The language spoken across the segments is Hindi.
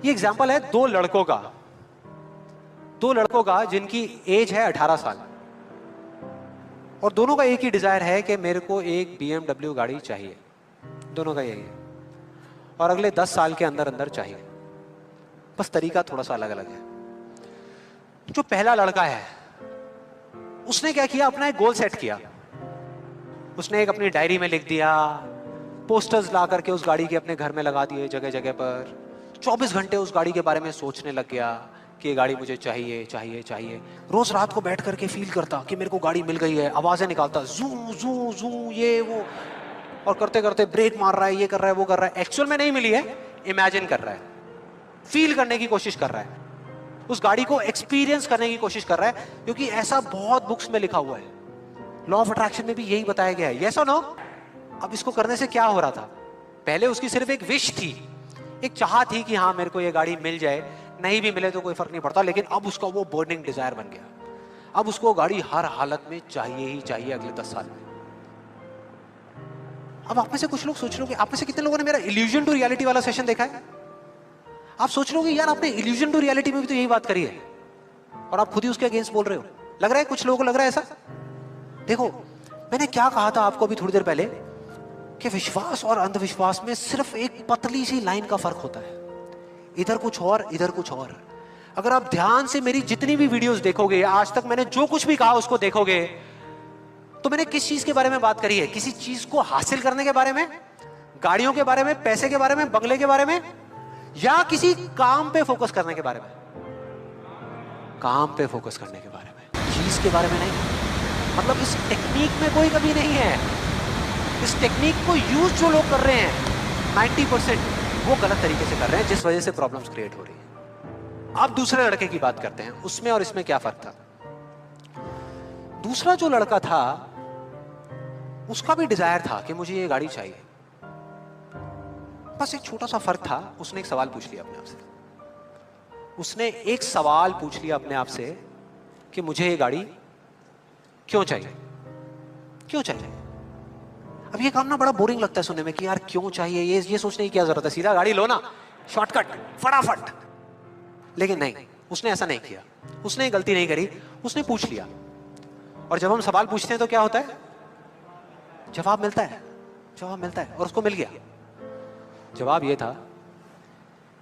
ये एग्जाम्पल है दो लड़कों का जिनकी एज है 18 साल, और दोनों का एक ही डिजायर है कि मेरे को एक BMW गाड़ी चाहिए। दोनों का यही है, और अगले 10 साल के अंदर अंदर चाहिए। बस तरीका थोड़ा सा अलग अलग है। जो पहला लड़का है उसने क्या किया, अपना एक गोल सेट किया। उसने एक अपनी डायरी में लिख दिया, पोस्टर्स ला करके उस गाड़ी के अपने घर में लगा दिए जगह जगह पर। 24 घंटे उस गाड़ी के बारे में सोचने लग गया कि ये गाड़ी मुझे चाहिए चाहिए चाहिए। रोज रात को बैठ करके फील करता कि मेरे को गाड़ी मिल गई है, आवाजें निकालता, जू जू जू ये वो, और करते करते ब्रेक मार रहा है, ये कर रहा है, वो कर रहा है। एक्चुअल में नहीं मिली है, इमेजिन कर रहा है, फील करने की कोशिश कर रहा है, उस गाड़ी को एक्सपीरियंस करने की कोशिश कर रहा है, क्योंकि ऐसा बहुत बुक्स में लिखा हुआ है। लॉ ऑफ अट्रैक्शन में भी यही बताया गया है। यस और नो? अब इसको करने से क्या हो रहा था? पहले उसकी सिर्फ एक विश थी, एक चाह थी कि हाँ मेरे को ये गाड़ी मिल जाए, नहीं भी मिले तो कोई फर्क नहीं पड़ता। लेकिन अब उसका वो बर्निंग डिजायर बन गया। अब उसको गाड़ी हर हालत में चाहिए ही चाहिए अगले 10 साल में। अब आप में से कुछ लोग सोच लोगे, आप में से कितने लोगों ने मेरा इल्यूजन टू रियलिटी वाला सेशन देखा है? आप सोच लोगे यार आपने इल्यूजन टू रियलिटी में भी तो यही बात करी है, और आप खुद ही उसके अगेंस्ट बोल रहे हो। लग रहा है कुछ लोगों को लग रहा है ऐसा। देखो मैंने क्या कहा था आपको अभी थोड़ी देर पहले, कि विश्वास और अंधविश्वास में सिर्फ एक पतली सी लाइन का फर्क होता है, इधर कुछ और इधर कुछ और। अगर आप ध्यान से मेरी जितनी भी वीडियोस देखोगे, आज तक मैंने जो कुछ भी कहा उसको देखोगे, तो मैंने किस चीज के बारे में बात करी है? किसी चीज को हासिल करने के बारे में, गाड़ियों के बारे में, पैसे के बारे में, बंगले के बारे में, या किसी काम पे फोकस करने के बारे में? काम पे फोकस करने के बारे में, चीज के बारे में नहीं। मतलब इस टेक्निक में कोई कमी नहीं है। इस टेक्निक को यूज जो लोग कर रहे हैं 90% वो गलत तरीके से कर रहे हैं, जिस वजह से प्रॉब्लम्स क्रिएट हो रही है। अब दूसरे लड़के की बात करते हैं, उसमें और इसमें क्या फर्क था। दूसरा जो लड़का था उसका भी डिजायर था कि मुझे ये गाड़ी चाहिए। बस एक छोटा सा फर्क था, उसने एक सवाल पूछ लिया अपने आप से। उसने एक सवाल पूछ लिया अपने आप से कि मुझे ये गाड़ी क्यों चाहिए, क्यों चाहिए। अब ये काम ना बड़ा बोरिंग लगता है सुनने में कि यार क्यों चाहिए, ये सोचने की क्या जरूरत है, सीधा गाड़ी लो ना, शॉर्टकट फटाफट। लेकिन नहीं, उसने ऐसा नहीं किया, उसने गलती नहीं करी, उसने पूछ लिया। और जब हम सवाल पूछते हैं तो क्या होता है? जवाब मिलता है, जवाब मिलता है। और उसको मिल गया। जवाब ये था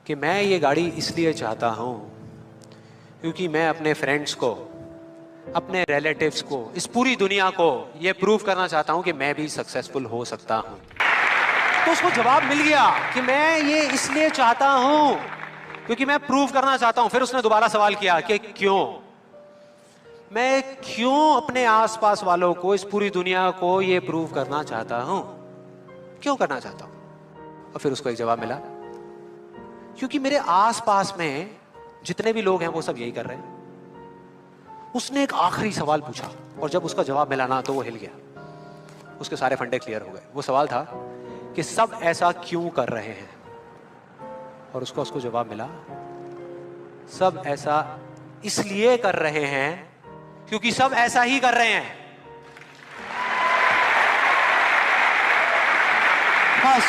कि मैं ये गाड़ी इसलिए चाहता हूं क्योंकि मैं अपने फ्रेंड्स को, अपने रिलेटिव्स को, इस पूरी दुनिया को ये प्रूव करना चाहता हूं कि मैं भी सक्सेसफुल हो सकता हूं। तो उसको जवाब मिल गया कि मैं ये इसलिए चाहता हूं क्योंकि मैं प्रूव करना चाहता हूं। फिर उसने दोबारा सवाल किया कि क्यों, मैं क्यों अपने आसपास वालों को, इस पूरी दुनिया को ये प्रूव करना चाहता हूं, क्यों करना चाहता हूं? और फिर उसको एक जवाब मिला, क्योंकि मेरे आसपास में जितने भी लोग हैं वो सब यही कर रहे हैं। उसने एक आखिरी सवाल पूछा, और जब उसका जवाब मिला ना तो वो हिल गया, उसके सारे फंडे क्लियर हो गए। वो सवाल था कि सब ऐसा क्यों कर रहे हैं, और उसको जवाब मिला, सब ऐसा इसलिए कर रहे हैं क्योंकि सब ऐसा ही कर रहे हैं। बस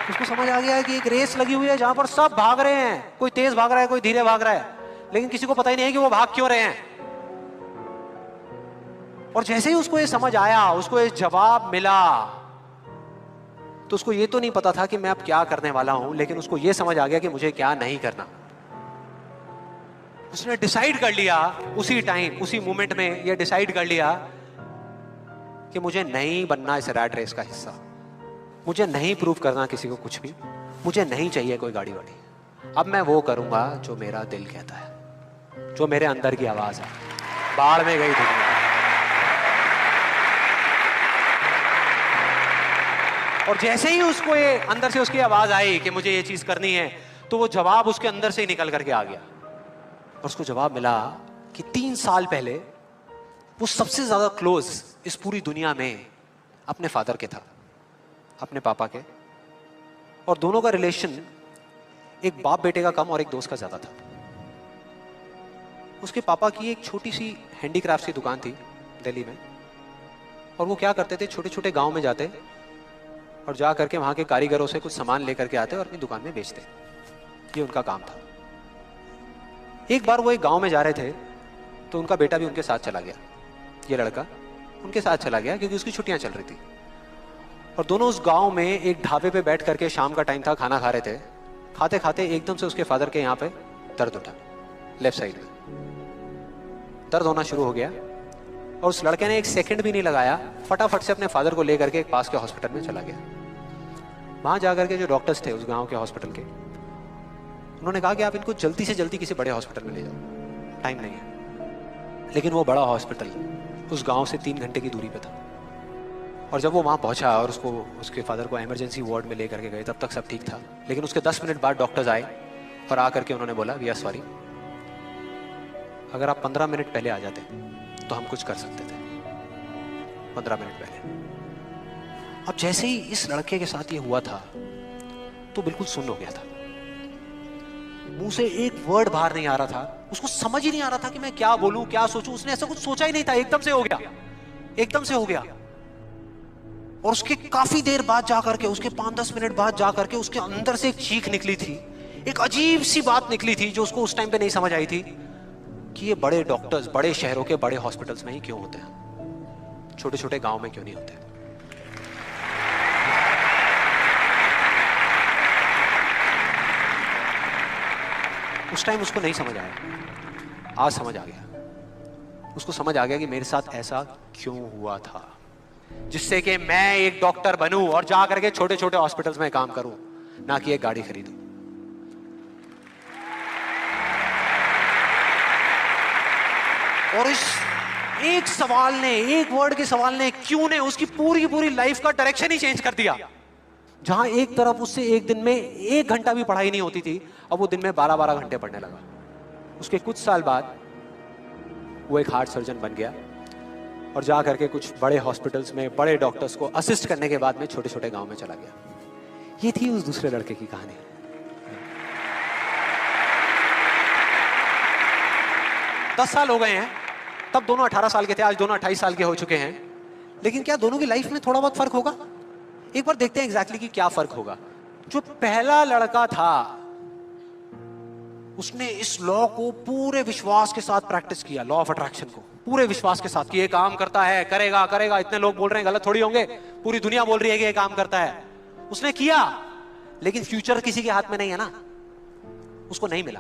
उसको समझ आ गया कि एक रेस लगी हुई है जहां पर सब भाग रहे हैं, कोई तेज भाग रहा है, कोई धीरे भाग रहा है, लेकिन किसी को पता ही नहीं है कि वो भाग क्यों रहे हैं। और जैसे ही उसको ये समझ आया, उसको ये जवाब मिला, तो उसको ये तो नहीं पता था कि मैं अब क्या करने वाला हूं, लेकिन उसको ये समझ आ गया कि मुझे क्या नहीं करना। उसने डिसाइड कर लिया उसी टाइम, उसी मोमेंट में ये डिसाइड कर लिया कि मुझे नहीं बनना इस रैट रेस का हिस्सा, मुझे नहीं प्रूव करना किसी को कुछ भी, मुझे नहीं चाहिए कोई गाड़ी वाड़ी। अब मैं वो करूंगा जो मेरा दिल कहता है, जो मेरे अंदर की आवाज है। बाढ़ में गई दुनिया। और जैसे ही उसको ये अंदर से उसकी आवाज आई कि मुझे ये चीज करनी है, तो वो जवाब उसके अंदर से ही निकल करके आ गया। और उसको जवाब मिला कि 3 साल पहले वो सबसे ज्यादा क्लोज इस पूरी दुनिया में अपने फादर के था, अपने पापा के। और दोनों का रिलेशन एक बाप बेटे का कम और एक दोस्त का ज्यादा था। उसके पापा की एक छोटी सी हैंडीक्राफ्ट की दुकान थी दिल्ली में, और वो क्या करते थे, छोटे छोटे गांव में जाते और जा करके वहां के कारीगरों से कुछ सामान लेकर के आते और अपनी दुकान में बेचते। ये उनका काम था। एक बार वो एक गांव में जा रहे थे तो उनका बेटा भी उनके साथ चला गया। ये लड़का उनके साथ चला गया क्योंकि उसकी छुट्टियां चल रही थी। और दोनों उस गांव में एक ढाबे पे बैठ करके, शाम का टाइम था, खाना खा रहे थे। खाते खाते एकदम से उसके फादर के यहाँ पे दर्द उठा, लेफ्ट साइड में दर्द होना शुरू हो गया। और उस लड़के ने एक सेकंड भी नहीं लगाया, फटाफट से अपने फादर को लेकर के एक पास के हॉस्पिटल में चला गया। वहां जाकर के जो डॉक्टर्स थे उस गांव के हॉस्पिटल के, उन्होंने कहा कि आप इनको जल्दी से जल्दी किसी बड़े हॉस्पिटल में ले जाओ, टाइम नहीं है। लेकिन वो बड़ा हॉस्पिटल उस गांव से 3 घंटे की दूरी पे था। और जब वो वहां पहुंचा और उसके फादर को इमरजेंसी वार्ड में लेकर के गए, तब तक सब ठीक था। लेकिन उसके 10 मिनट बाद डॉक्टर्स आए और आकर के उन्होंने बोला, वी आर सॉरी, अगर आप 15 मिनट पहले आ जाते तो हम कुछ कर सकते थे। 15 मिनट पहले। अब जैसे ही इस लड़के के साथ ये हुआ था तो बिल्कुल सुन्न हो गया था, मुंह से एक वर्ड बाहर नहीं आ रहा था। उसको समझ ही नहीं आ रहा था कि मैं क्या बोलूं, क्या सोचूं। उसने ऐसा कुछ सोचा ही नहीं था, एकदम से हो गया, एकदम से हो गया। और उसके काफी देर बाद जाकर के, उसके 5-10 मिनट बाद जाकर के उसके अंदर से एक चीख निकली थी, एक अजीब सी बात निकली थी जो उसको उस टाइम पे नहीं समझ आई थी कि ये बड़े डॉक्टर्स बड़े शहरों के बड़े हॉस्पिटल्स में ही क्यों होते हैं, छोटे छोटे गांव में क्यों नहीं होते। उस टाइम उसको नहीं समझ आया, आज समझ आ गया। उसको समझ आ गया कि मेरे साथ ऐसा क्यों हुआ था, जिससे कि मैं एक डॉक्टर बनूं और जा करके छोटे छोटे हॉस्पिटल्स में काम करूं, ना कि एक गाड़ी खरीदूं। और इस एक सवाल ने, एक वर्ड के सवाल ने, क्यों ने, उसकी पूरी पूरी लाइफ का डायरेक्शन ही चेंज कर दिया। जहां एक तरफ उससे एक दिन में 1 घंटा भी पढ़ाई नहीं होती थी, अब वो दिन में 12-12 घंटे पढ़ने लगा। उसके कुछ साल बाद वो एक हार्ट सर्जन बन गया और जा करके कुछ बड़े हॉस्पिटल्स में बड़े डॉक्टर्स को असिस्ट करने के बाद में छोटे छोटे गांव में चला गया। ये थी उस दूसरे लड़के की कहानी। दस साल हो गए हैं, तब दोनों 18 साल के थे, आज दोनों 28 साल के हो चुके हैं। लेकिन क्या दोनों की लाइफ में थोड़ा बहुत फर्क होगा? एक बार देखते हैं एग्जैक्टली कि क्या फर्क होगा। जो पहला लड़का था उसने इस लॉ को पूरे विश्वास के साथ प्रैक्टिस किया, लॉ ऑफ अट्रैक्शन को पूरे विश्वास के साथ कि ये काम करता है, करेगा करेगा, इतने लोग बोल रहे हैं, गलत थोड़ी होंगे, पूरी दुनिया बोल रही है कि ये काम करता है। उसने किया, लेकिन फ्यूचर किसी के हाथ में नहीं है ना, उसको नहीं मिला।